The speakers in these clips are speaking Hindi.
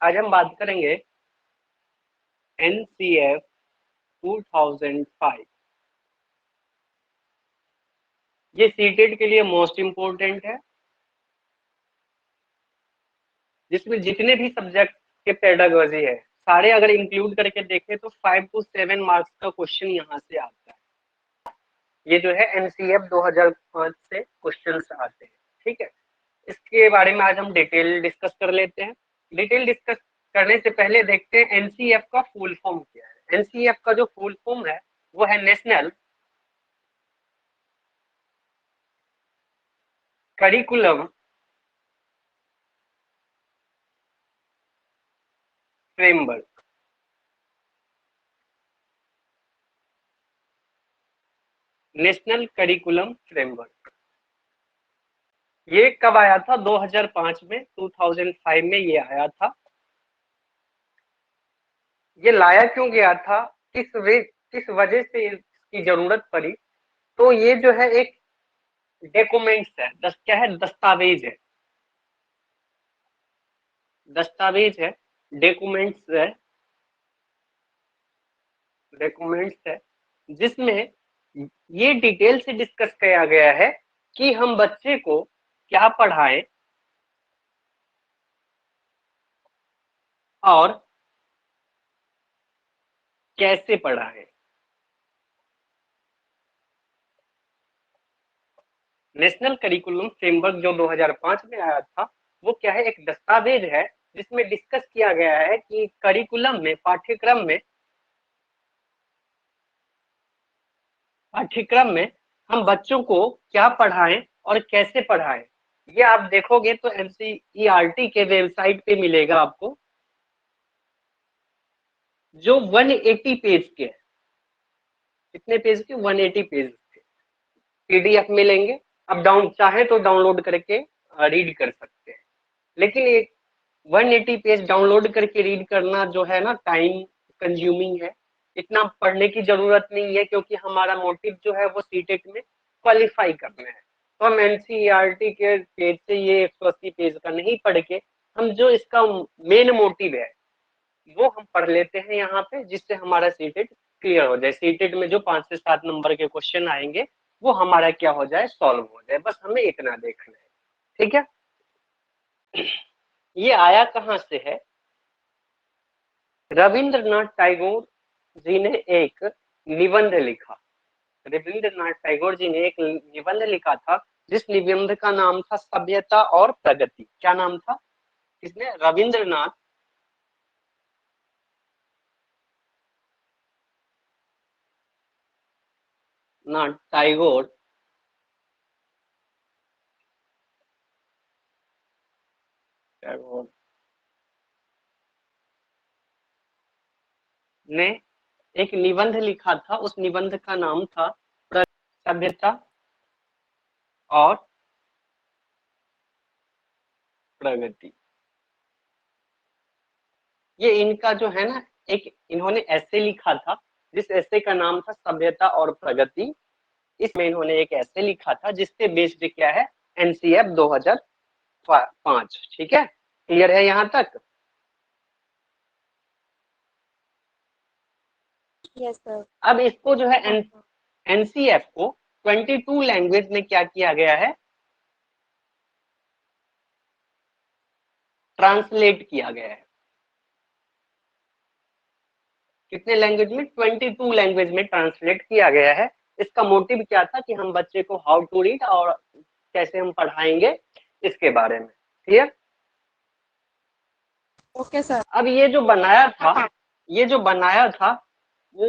आज हम बात करेंगे NCF 2005। ये सीटेट के लिए मोस्ट इम्पोर्टेंट है, जिसमें जितने भी सब्जेक्ट के पेडागोजी है सारे अगर इंक्लूड करके देखें तो 5 to 7 मार्क्स का क्वेश्चन यहाँ से आता है। ये जो है NCF 2005 से क्वेश्चन आते हैं। ठीक है, इसके बारे में आज हम डिटेल डिस्कस कर लेते हैं। डिटेल डिस्कस करने से पहले देखते हैं NCF का फुल फॉर्म क्या है। NCF का जो फुल फॉर्म है वो है national curriculum framework. National curriculum framework ये कब आया था? 2005 में, 2005 में ये आया था। ये लाया क्यों गया था, किस वजह से इसकी जरूरत पड़ी? तो ये जो है एक डॉक्यूमेंट्स है, क्या है, दस्तावेज है, दस्तावेज है, डॉक्यूमेंट्स है, डॉक्यूमेंट्स है, जिसमें ये डिटेल से डिस्कस किया गया है कि हम बच्चे को क्या पढ़ाएं और कैसे पढ़ाएं। नेशनल करिकुलम फ्रेमवर्क जो 2005 में आया था वो क्या है, एक दस्तावेज है जिसमें डिस्कस किया गया है कि करिकुलम में, पाठ्यक्रम में हम बच्चों को क्या पढ़ाएं और कैसे पढ़ाएं। ये आप देखोगे तो NCERT के वेबसाइट पे मिलेगा आपको, जो 180 पेज के है। कितने पेज के? 180 पेज के PDF मिलेंगे। अब चाहे तो डाउनलोड करके रीड कर सकते हैं, लेकिन ये 180 पेज डाउनलोड करके रीड करना जो है ना, टाइम कंज्यूमिंग है। इतना पढ़ने की जरूरत नहीं है, क्योंकि हमारा मोटिव जो है वो सीटेट में क्वालिफाई करना है। तो हम NCERT के पेज से ये 180 पेज का नहीं पढ़ के, हम जो इसका मेन मोटिव है वो हम पढ़ लेते हैं यहाँ पे, जिससे हमारा सीटेट क्लियर हो जाए। सीटेट में जो 5 से 7 नंबर के क्वेश्चन आएंगे वो हमारा क्या हो जाए, सॉल्व हो जाए। बस हमें इतना देखना है। ठीक है, ये आया कहाँ से है? रविंद्रनाथ टैगोर जी ने एक निबंध लिखा। रविंद्रनाथ टैगोर जी ने एक निबंध लिखा था, जिस निबंध का नाम था सभ्यता और प्रगति। क्या नाम था? किसने? रविंद्रनाथ टैगोर टैगोर ने एक निबंध लिखा था। उस निबंध का नाम था सभ्यता और प्रगति। ये इनका जो है ना, एक इन्होंने ऐसे लिखा था, जिस ऐसे का नाम था सभ्यता और प्रगति। इसमें इन्होंने एक ऐसे लिखा था जिससे बेस्ड क्या है, NCF 2005। ठीक है, क्लियर है यहाँ तक? Yes sir. अब इसको जो है NCF को 22 लैंग्वेज में क्या किया गया है, ट्रांसलेट किया गया है। कितने लैंग्वेज में? 22 लैंग्वेज में ट्रांसलेट किया गया है। इसका मोटिव क्या था कि हम बच्चे को हाउ टू रीड और कैसे हम पढ़ाएंगे इसके बारे में। क्लियर? Okay sir. अब ये जो बनाया था, ये जो बनाया था वो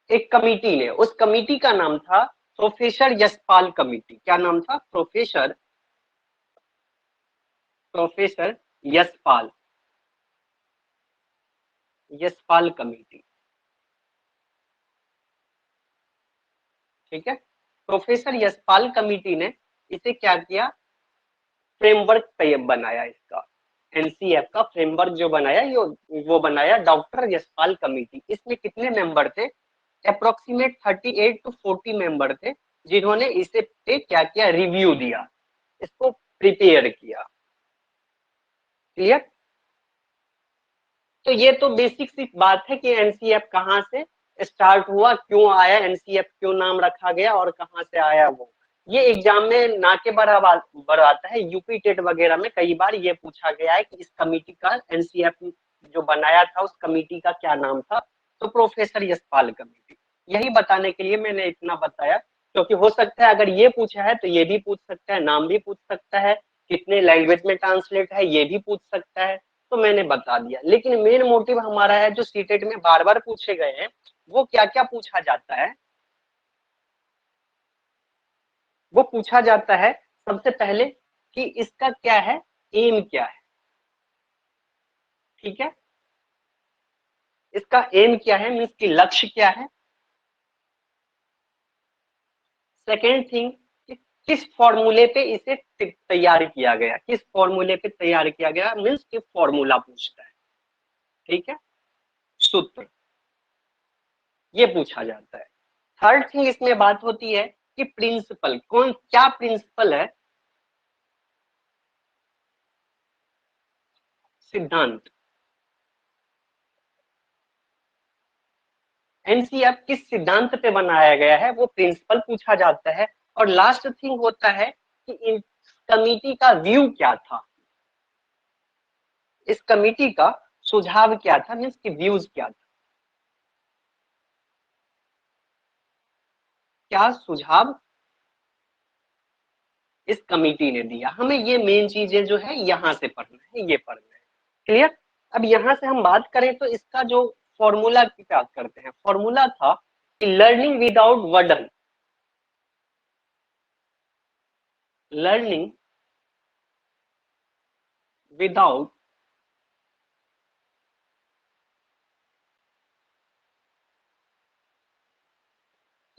एक कमिटी ने, उस कमिटी का नाम था प्रोफेसर यशपाल कमिटी। क्या नाम था? Professor Yashpal Yashpal committee. ठीक है, प्रोफेसर यशपाल कमेटी ने इसे क्या किया, फ्रेमवर्क बनाया इसका। NCF का फ्रेमवर्क जो बनाया, ये वो बनाया डॉक्टर यशपाल कमेटी। इसमें कितने मेंबर थे? अप्रोक्सीमेट 38 to 40 मेंबर थे, जिन्होंने इसे पे क्या किया, रिव्यू दिया, इसको प्रिपेयर किया। क्लियर? तो ये तो बेसिक सी बात है कि एनसीएफ कहाँ से स्टार्ट हुआ, क्यों आया, एनसीएफ क्यों नाम रखा गया और कहाँ से आया वो। ये एग्जाम में ना के बराबर आता है। यूपी टेट वगैरह में कई बार ये पूछा गया है कि इस कमेटी का, एनसीएफ जो बनाया था उस कमेटी का क्या नाम था, तो प्रोफेसर यशपाल कमेटी। यही बताने के लिए मैंने इतना बताया, क्योंकि हो सकता है अगर ये पूछा है तो ये भी पूछ सकता है, नाम भी पूछ सकता है, कितने लैंग्वेज में ट्रांसलेट है ये भी पूछ सकता है, तो मैंने बता दिया। लेकिन मेन मोटिव हमारा है जो सीटेट में बार बार पूछे गए हैं, वो क्या क्या पूछा जाता है। वो पूछा जाता है सबसे पहले कि इसका क्या है, एम क्या है। ठीक है, इसका एम क्या है, मीन्स की लक्ष्य क्या है। सेकेंड थिंग, किस फॉर्मूले पे इसे तैयार किया गया, किस फॉर्मूले पे तैयार किया गया, मीन्स की फॉर्मूला पूछता है। ठीक है, सूत्र, ये पूछा जाता है। थर्ड थिंग इसमें बात होती है कि प्रिंसिपल, कौन क्या प्रिंसिपल है, सिद्धांत। एनसीएफ किस सिद्धांत पे बनाया गया है, वो प्रिंसिपल पूछा जाता है। और लास्ट थिंग होता है कि इन कमिटी का व्यू क्या था, इस कमिटी का सुझाव क्या था, मीन्स की व्यूज क्या था, क्या सुझाव इस कमिटी ने दिया। हमें ये मेन चीजें जो है यहाँ से पढ़ना है, ये पढ़ना है। क्लियर। अब यहाँ से हम बात करें तो इसका जो फॉर्मूला की बात करते हैं, फॉर्मूला था कि learning without वर्डन, learning without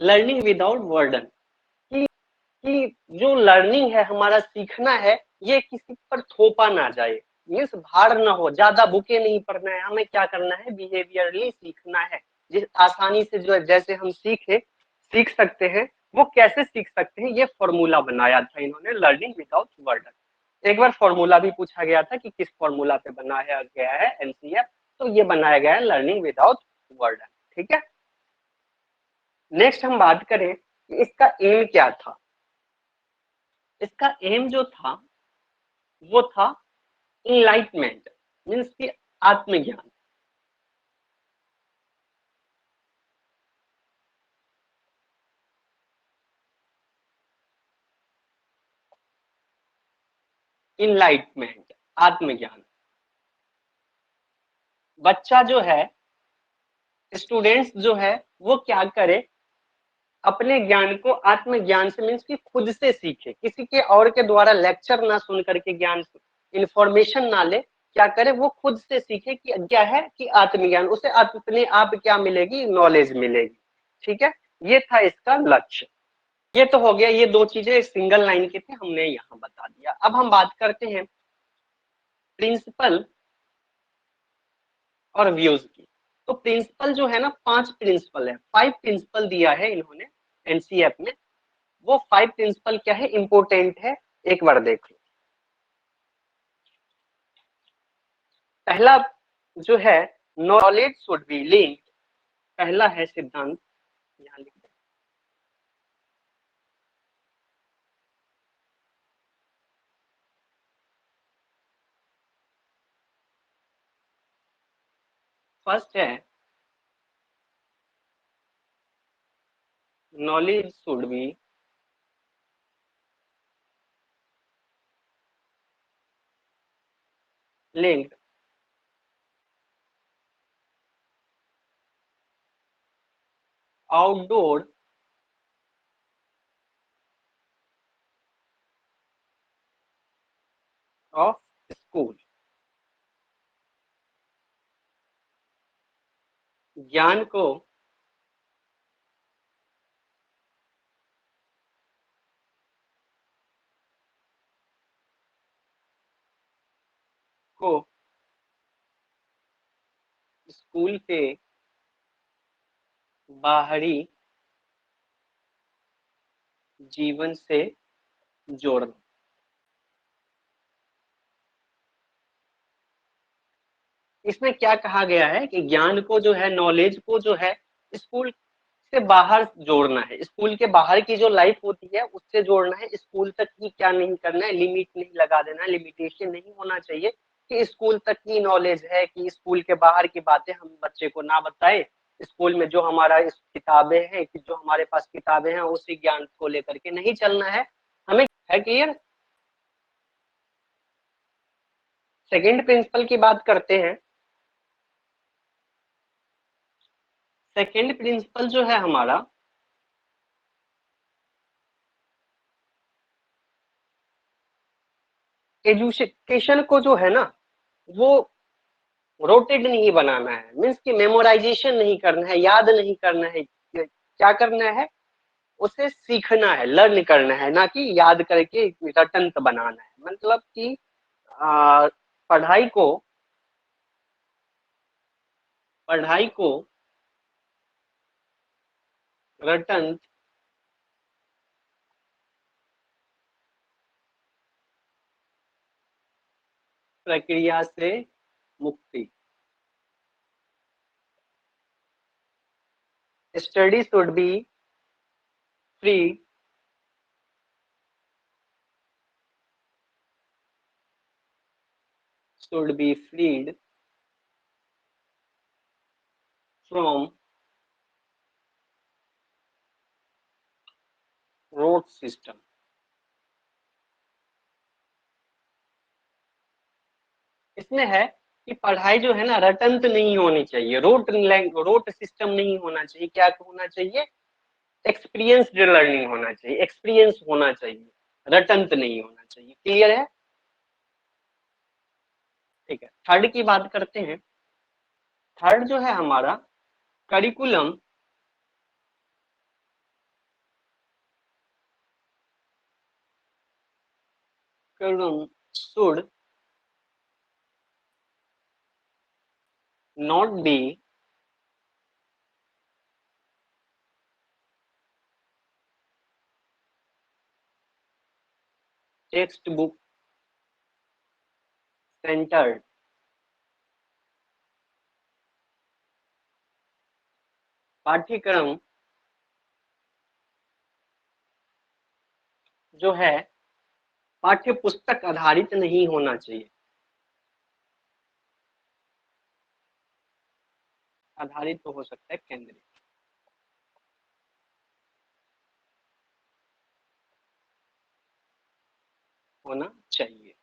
learning without वर्डन, कि जो लर्निंग है, हमारा सीखना है, ये किसी पर थोपा ना जाए, मीन्स भार ना हो, ज्यादा बुके नहीं पढ़ना है। हमें क्या करना है, बिहेवियरली सीखना है, जिस आसानी से जो है, जैसे हम सीख सकते हैं, वो कैसे सीख सकते हैं, ये फॉर्मूला बनाया था इन्होंने, लर्निंग विदाउट वर्डन। एक बार फॉर्मूला भी पूछा गया था कि किस फॉर्मूला पे बनाया गया है एनसीएफ, तो ये बनाया गया है लर्निंग विदाउट वर्डन। ठीक है, नेक्स्ट हम बात करें कि इसका एम क्या था। इसका एम जो था वो था इनलाइटमेंट, मीन्स की आत्मज्ञान। इनलाइटमेंट, आत्मज्ञान। बच्चा जो है, स्टूडेंट्स जो है, वो क्या करे, अपने ज्ञान को आत्मज्ञान से, मीन्स की खुद से सीखे, किसी के और के द्वारा लेक्चर ना सुन करके, ज्ञान इंफॉर्मेशन ना ले, क्या करे, वो खुद से सीखे कि क्या है, कि आत्मज्ञान, उसे अपने आप क्या मिलेगी, नॉलेज मिलेगी। ठीक है, ये था इसका लक्ष्य। ये तो हो गया, ये दो चीजें सिंगल लाइन की थी, हमने यहाँ बता दिया। अब हम बात करते हैं प्रिंसिपल और व्यूज की। तो प्रिंसिपल जो है ना, 5 प्रिंसिपल है, 5 प्रिंसिपल दिया है इन्होंने एनसीएफ में। वो 5 प्रिंसिपल क्या है, इंपोर्टेंट है, एक बार देख लो। पहला जो है, नॉलेज शुड बी लिंक्ड, पहला है सिद्धांत, यहाँ लिख दो। फर्स्ट है, knowledge should be linked outdoor of school. ज्ञान को स्कूल के बाहरी जीवन से जोड़ना। इसमें क्या कहा गया है कि ज्ञान को जो है, नॉलेज को जो है, स्कूल से बाहर जोड़ना है। स्कूल के बाहर की जो लाइफ होती है उससे जोड़ना है। स्कूल तक ही क्या नहीं करना है, लिमिट नहीं लगा देना, लिमिटेशन नहीं होना चाहिए कि स्कूल तक ही नॉलेज है, कि स्कूल के बाहर की बातें हम बच्चे को ना बताएं। स्कूल में जो हमारा किताबें हैं, कि जो हमारे पास किताबें हैं, उसी ज्ञान को लेकर के नहीं चलना है हमें। है क्लियर? सेकंड प्रिंसिपल की बात करते हैं। सेकंड प्रिंसिपल जो है हमारा, एजुकेशन को जो है ना, वो रोटेड नहीं बनाना है। मीन्स कि मेमोराइजेशन नहीं करना है, याद नहीं करना है। क्या करना है, उसे सीखना है, लर्न करना है, ना कि याद करके रटंत बनाना है। मतलब कि पढ़ाई को पढ़ाई को रटंत प्रक्रिया से मुक्ति। Study should be free should be freed from rote system। इसमें है कि पढ़ाई जो है ना, रटंत नहीं होनी चाहिए, रोट सिस्टम नहीं होना चाहिए। क्या होना चाहिए, एक्सपीरियंस्ड लर्निंग होना चाहिए, एक्सपीरियंस होना चाहिए, रटंत नहीं होना चाहिए। क्लियर है? ठीक है, थर्ड की बात करते हैं। थर्ड जो है हमारा, curriculum should not be text book centred. पाठ्यक्रम जो है, पाठ्य पुस्तक आधारित नहीं होना चाहिए। आधारित तो हो सकता है, केंद्रित होना चाहिए।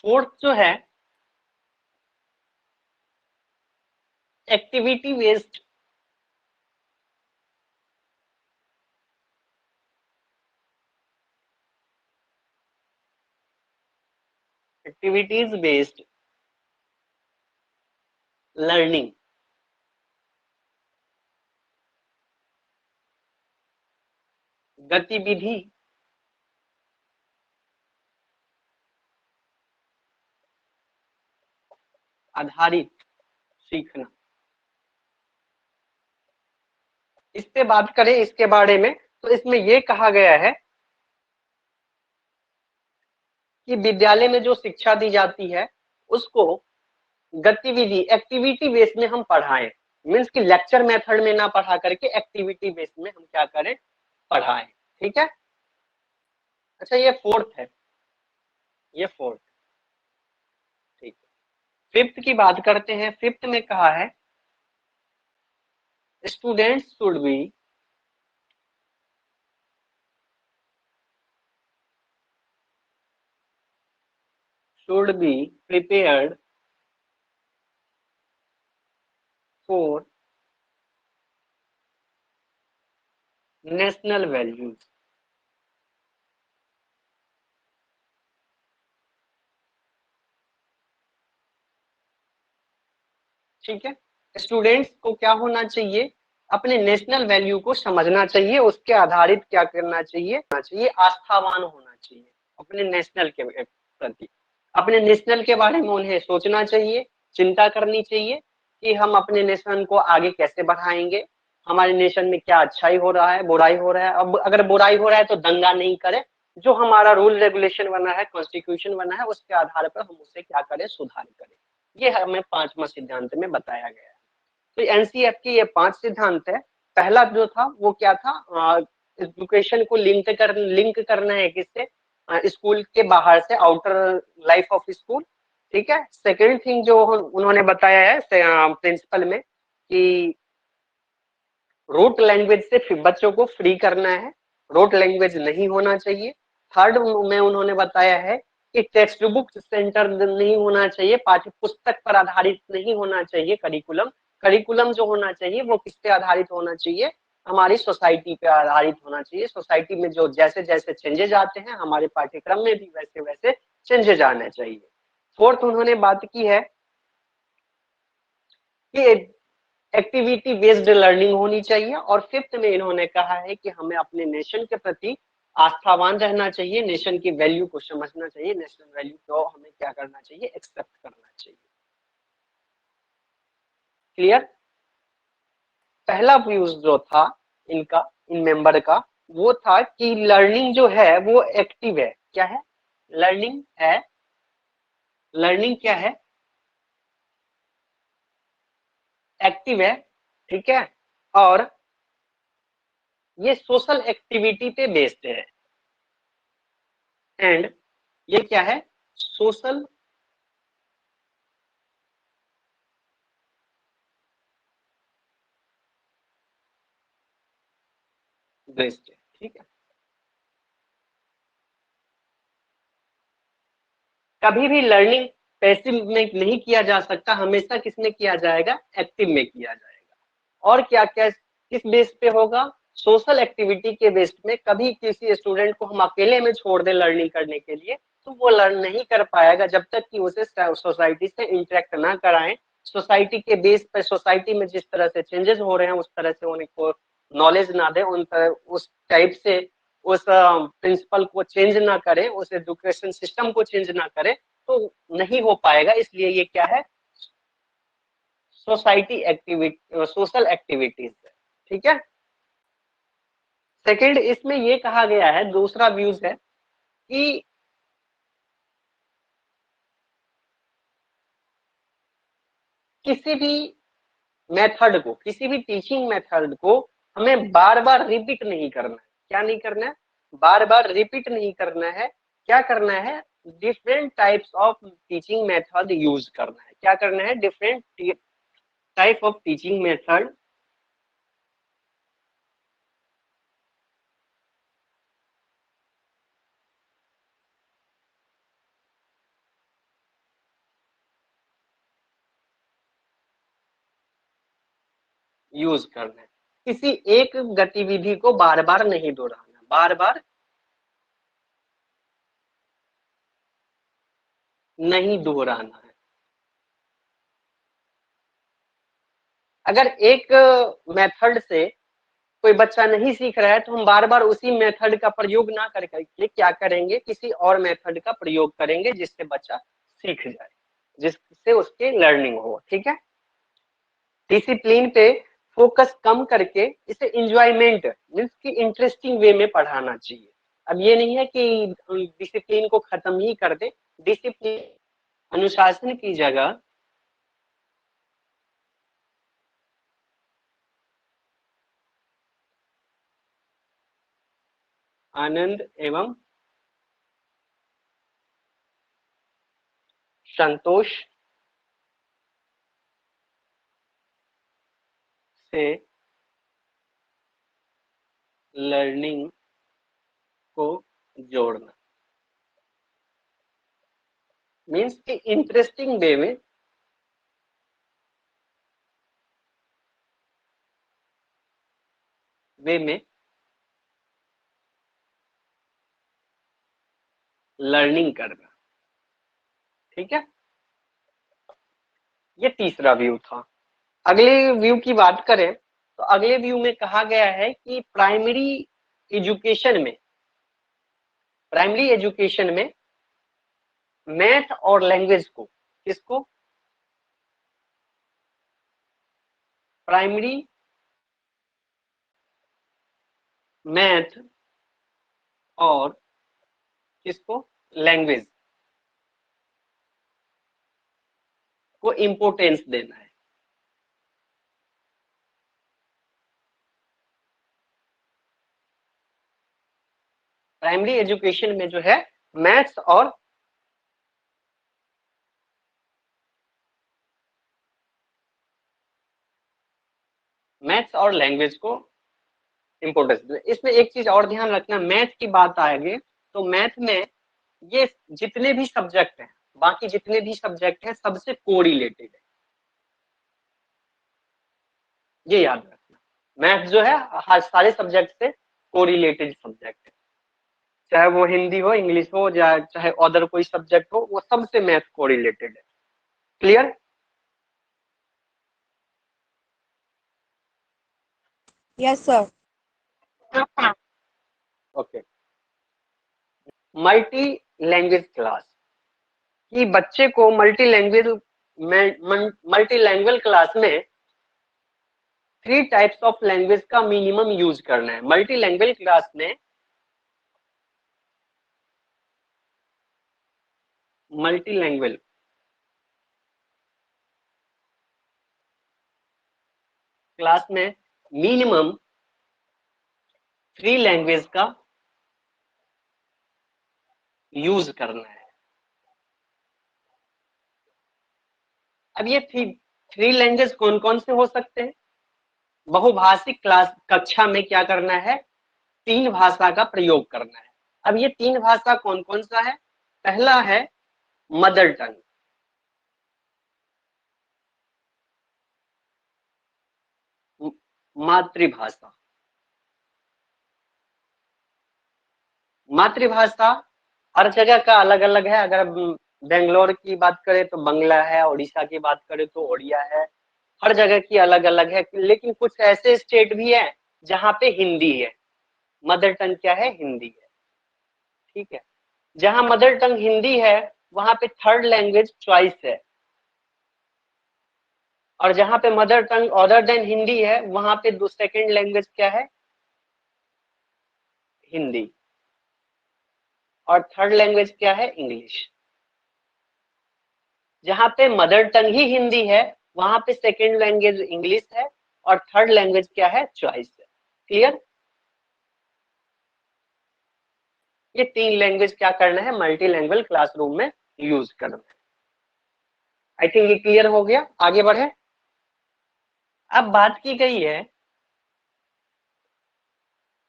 फोर्थ जो है, activity based activities based learning. गतिविधि आधारित सीखना। इस पे बात करें इसके बारे में, तो इसमें ये कहा गया है कि विद्यालय में जो शिक्षा दी जाती है उसको गतिविधि, एक्टिविटी बेस में हम पढ़ाएं। मीन्स कि लेक्चर मेथड में ना पढ़ा करके एक्टिविटी बेस में हम क्या करें, पढ़ाएं। ठीक है? अच्छा, ये फोर्थ है, ये फोर्थ। ठीक है, फिफ्थ की बात करते हैं। फिफ्थ में कहा है, students should be prepared for national values. ठीक है, स्टूडेंट्स को क्या होना चाहिए, अपने नेशनल वैल्यू को समझना चाहिए, उसके आधारित क्या करना चाहिए, आस्थावान होना चाहिए अपने नेशनल के प्रति। अपने नेशनल के बारे में उन्हें सोचना चाहिए, चिंता करनी चाहिए कि हम अपने नेशन को आगे कैसे बढ़ाएंगे, हमारे नेशन में क्या अच्छाई हो रहा है, बुराई हो रहा है। अब अगर बुराई हो रहा है तो दंगा नहीं करें, जो हमारा रूल रेगुलेशन बना है, कॉन्स्टिट्यूशन बना है, उसके आधार पर हम उसे क्या करें, सुधार करें। ये हमें 5वां सिद्धांत में बताया गया है। तो एनसीएफ की ये 5 सिद्धांत है। पहला जो था वो क्या था, एजुकेशन को लिंक करना है किससे, स्कूल के बाहर से, आउटर लाइफ ऑफ स्कूल। ठीक है। सेकेंड थिंग जो उन्होंने बताया है प्रिंसिपल में कि रोट लैंग्वेज से बच्चों को फ्री करना है, रोट लैंग्वेज नहीं होना चाहिए। थर्ड में उन्होंने बताया है कि टेक्स्ट बुक सेंटर नहीं होना चाहिए, पाठ्य पुस्तक पर आधारित नहीं होना चाहिए करिकुलम। करिकुलम जो होना चाहिए वो किस पे आधारित होना चाहिए, हमारी सोसाइटी पे आधारित होना चाहिए। सोसाइटी में जो जैसे जैसे चेंजेज आते हैं, हमारे पाठ्यक्रम में भी वैसे वैसे चेंजेज आने चाहिए। फोर्थ उन्होंने बात की है कि एक्टिविटी बेस्ड लर्निंग होनी चाहिए। और फिफ्थ में इन्होंने कहा है कि हमें अपने नेशन के प्रति आस्थावान रहना चाहिए, नेशन की वैल्यू को समझना चाहिए, नेशनल वैल्यू को हमें क्या करना चाहिए, एक्सेप्ट करना चाहिए। क्लियर। पहला व्यूज जो था इनका, इन मेंबर का, वो था कि लर्निंग जो है वो एक्टिव है। क्या है, लर्निंग है, लर्निंग क्या है, एक्टिव है। ठीक है। और ये सोशल एक्टिविटी पे बेस्ड है। एंड ये क्या है, सोशल बेस्ड है। ठीक है। कभी भी लर्निंग पैसिव में नहीं किया जा सकता, हमेशा किसमें किया जाएगा, एक्टिव में किया जाएगा। और क्या क्या किस बेस पे होगा, सोशल एक्टिविटी के बेस में। कभी किसी स्टूडेंट को हम अकेले में छोड़ दें लर्निंग करने के लिए, तो वो लर्न नहीं कर पाएगा जब तक कि उसे सोसाइटी से इंटरेक्ट ना कराएं। सोसाइटी के बेस पर, सोसाइटी में जिस तरह से चेंजेस हो रहे हैं उस तरह से उनको नॉलेज ना दे, उस टाइप से उस प्रिंसिपल को चेंज ना करें, उस एजुकेशन सिस्टम को चेंज ना करें, तो नहीं हो पाएगा। इसलिए ये क्या है, सोसाइटी एक्टिविटी, सोशल एक्टिविटीज है। ठीक है। सेकंड इसमें ये कहा गया है, दूसरा व्यूज है कि किसी भी मेथड को, किसी भी टीचिंग मेथड को हमें बार बार रिपीट नहीं करना है। क्या नहीं करना है, बार बार रिपीट नहीं करना है। क्या करना है, different types of teaching method use करना है। क्या करना है, different type of teaching method use करना है। किसी एक गतिविधि को बार बार नहीं दोहराना, बार बार नहीं दोहराना है। अगर एक मेथड से कोई बच्चा नहीं सीख रहा है तो हम बार बार उसी मेथड का प्रयोग ना करके क्या करेंगे, किसी और मेथड का प्रयोग करेंगे जिससे बच्चा सीख जाए, जिससे उसकी लर्निंग हो। ठीक है। डिसिप्लिन पे फोकस कम करके इसे इंजॉयमेंट मीन्स की इंटरेस्टिंग वे में पढ़ाना चाहिए। अब ये नहीं है कि डिसिप्लिन को खत्म ही कर दे, डिसिप्लिन, अनुशासन की जगह आनंद एवं संतोष से लर्निंग को जोड़ना, मीन्स कि इंटरेस्टिंग वे में लर्निंग करना। ठीक है। ये तीसरा व्यू था। अगले व्यू की बात करें तो अगले व्यू में कहा गया है कि एजुकेशन में प्राइमरी एजुकेशन में मैथ और लैंग्वेज को, किसको, प्राइमरी मैथ और किसको, लैंग्वेज को इम्पोर्टेंस देना है। प्राइमरी एजुकेशन में जो है मैथ्स और लैंग्वेज को इम्पोर्टेंस देना। इसमें एक चीज और ध्यान रखना, मैथ की बात आएगी तो मैथ में ये जितने भी सब्जेक्ट हैं, बाकी जितने भी सब्जेक्ट हैं सबसे कोरिलेटेड है, ये याद रखना। मैथ जो है हर सारे सब्जेक्ट से कोरिलेटेड सब्जेक्ट है, चाहे वो हिंदी हो, इंग्लिश हो, या चाहे अदर कोई सब्जेक्ट हो, वो सबसे मैथ कोरिलेटेड है। Clear? Yes sir. Okay. Multi language class कि बच्चे को मल्टी लैंग्वेज क्लास में 3 टाइप्स ऑफ लैंग्वेज का मिनिमम यूज करना है। मल्टी लैंग्वेज क्लास में मल्टी लैंग्वेज क्लास में मिनिमम 3 लैंग्वेज का यूज करना है। अब ये 3 लैंग्वेज कौन कौन से हो सकते हैं? बहुभाषिक क्लास कक्षा में क्या करना है, 3 भाषा का प्रयोग करना है। अब ये 3 भाषा कौन कौन सा है? पहला है मदर टंग, मातृभाषा। मातृभाषा हर जगह का अलग अलग है। अगर बेंगलोर की बात करें तो बंगला है, उड़ीसा की बात करें तो ओडिया है, हर जगह की अलग अलग है। लेकिन कुछ ऐसे स्टेट भी है जहाँ पे हिंदी है, मदर टंग क्या है, हिंदी है। ठीक है, जहाँ मदर टंग हिंदी है वहां पे थर्ड लैंग्वेज चॉइस है, और जहाँ पे mother tongue other than Hindi है वहां पे सेकेंड लैंग्वेज क्या है, हिंदी, और थर्ड लैंग्वेज क्या है, इंग्लिश। जहाँ पे मदर टंग ही हिंदी है वहां पे सेकेंड लैंग्वेज इंग्लिश है, और थर्ड लैंग्वेज क्या है, चॉइस है। क्लियर? ये 3 लैंग्वेज क्या करना है, मल्टी लैंग्वेज क्लासरूम में यूज करना है। आई थिंक ये क्लियर हो गया। आगे बढ़े। अब बात की गई है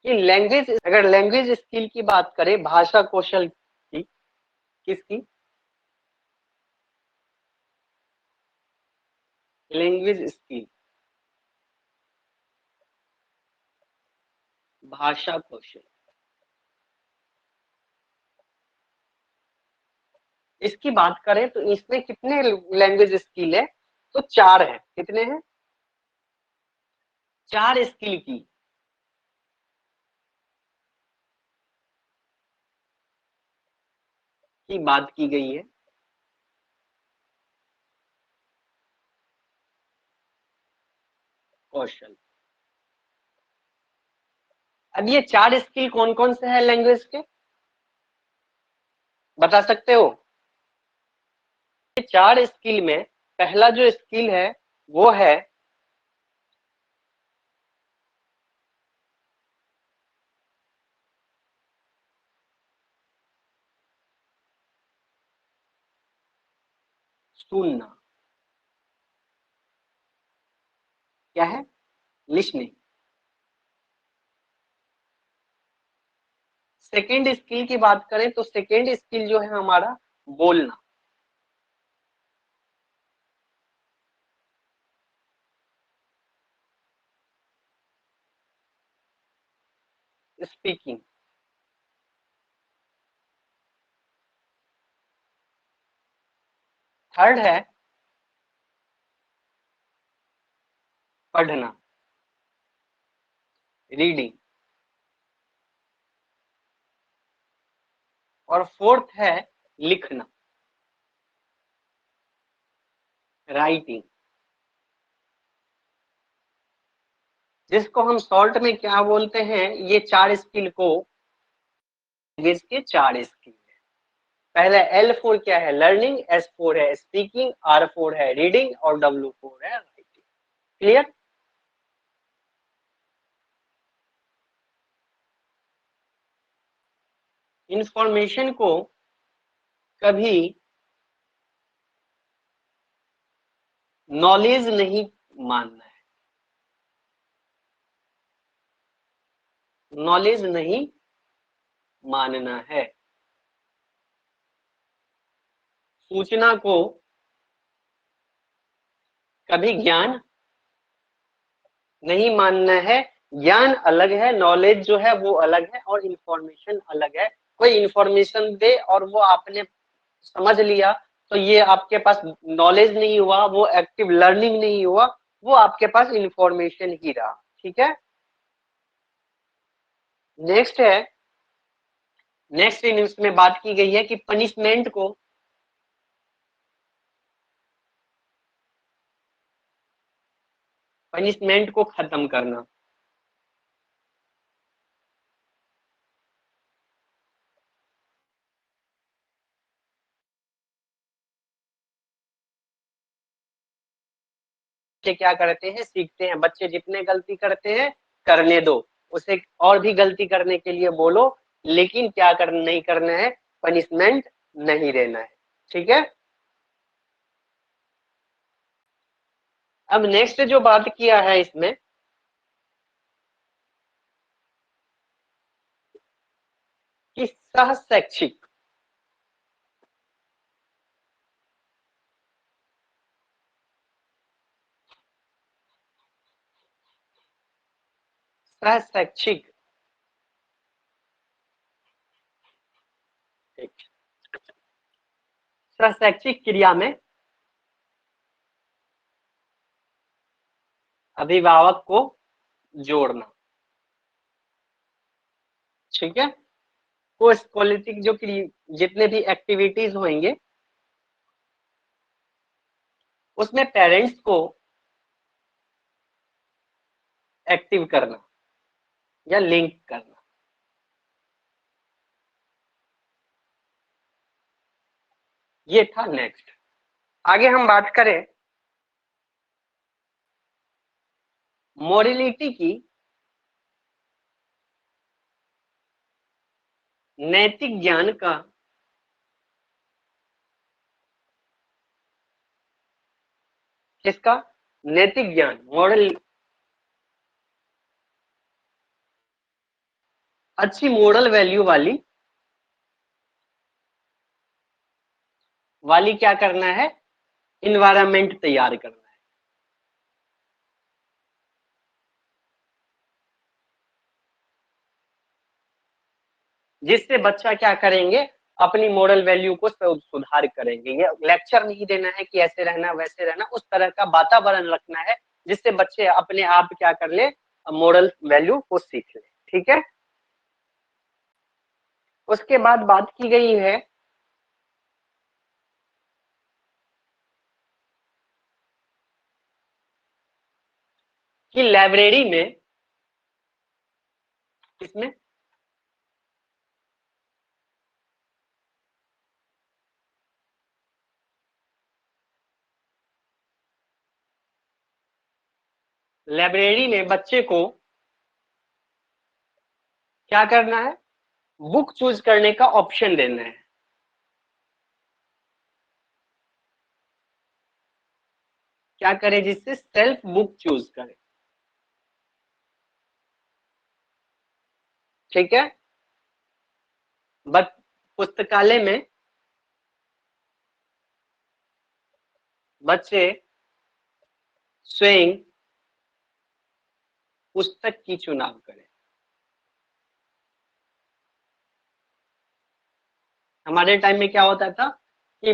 कि लैंग्वेज, अगर लैंग्वेज स्किल की बात करें, भाषा कौशल की, किसकी, लैंग्वेज स्किल, भाषा कौशल, इसकी बात करें तो इसमें कितने लैंग्वेज स्किल है, तो 4 है। कितने हैं, 4 स्किल की बात की गई है। कौशल। अब ये 4 स्किल कौन कौन से हैं लैंग्वेज के, बता सकते हो? ये 4 स्किल में पहला जो स्किल है वो है सुनना। क्या है, लिसनिंग। सेकेंड स्किल की बात करें तो सेकेंड स्किल जो है हमारा, बोलना, स्पीकिंग। थर्ड है पढ़ना, रीडिंग। और फोर्थ है लिखना, राइटिंग। जिसको हम शॉर्ट में क्या बोलते हैं, ये 4 स्किल को लैंग्वेज के 4 स्किल है। पहला L4 क्या है, लर्निंग, S4 है स्पीकिंग, R4 है रीडिंग और W4 है राइटिंग। क्लियर? इंफॉर्मेशन को कभी नॉलेज नहीं मानना है, नॉलेज नहीं मानना है। सूचना को कभी ज्ञान नहीं मानना है। ज्ञान अलग है, नॉलेज जो है वो अलग है और इंफॉर्मेशन अलग है। कोई इंफॉर्मेशन दे और वो आपने समझ लिया तो ये आपके पास नॉलेज नहीं हुआ, वो एक्टिव लर्निंग नहीं हुआ, वो आपके पास इंफॉर्मेशन ही रहा। ठीक है, नेक्स्ट है, नेक्स्ट इन इसमें बात की गई है कि पनिशमेंट को खत्म करना। बच्चे क्या करते हैं, सीखते हैं। बच्चे जितने गलती करते हैं करने दो, उसे और भी गलती करने के लिए बोलो, लेकिन क्या नहीं करना है, पनिशमेंट नहीं देना है। ठीक है, अब नेक्स्ट जो बात किया है इसमें कि सह शैक्षिक, सह शैक्षिक सह शैक्षिक क्रिया में अभिभावक को जोड़ना। ठीक है, को स्कॉलिस्टिक जो जितने भी एक्टिविटीज होंगे उसमें पेरेंट्स को एक्टिव करना या लिंक करना। ये था नेक्स्ट। आगे हम बात करें मोरलिटी की, नैतिक ज्ञान का किसका, नैतिक ज्ञान, मॉरल, अच्छी मोरल वैल्यू वाली वाली क्या करना है, इन्वायरमेंट तैयार करना है। जिससे बच्चा क्या करेंगे, अपनी मोरल वैल्यू को सुधार करेंगे। ये लेक्चर नहीं देना है कि ऐसे रहना वैसे रहना, उस तरह का वातावरण रखना है जिससे बच्चे अपने आप क्या कर ले, मोरल वैल्यू को सीख ले। ठीक है, उसके बाद बात की गई है कि लाइब्रेरी में, इसमें लाइब्रेरी में बच्चे को क्या करना है, बुक चूज करने का ऑप्शन देना है। क्या करे, जिससे सेल्फ बुक चूज करे। ठीक है, पुस्तकालय में बच्चे स्वयं पुस्तक की चुनाव करें। हमारे टाइम में क्या होता था कि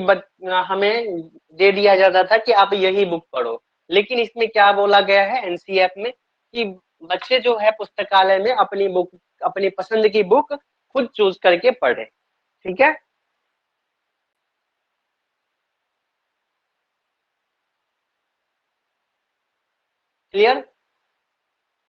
हमें दे दिया जाता था कि आप यही बुक पढ़ो, लेकिन इसमें क्या बोला गया है एनसीईआरटी में कि बच्चे जो है पुस्तकालय में अपनी बुक, अपनी पसंद की बुक खुद चूज करके पढ़े। ठीक है, क्लियर?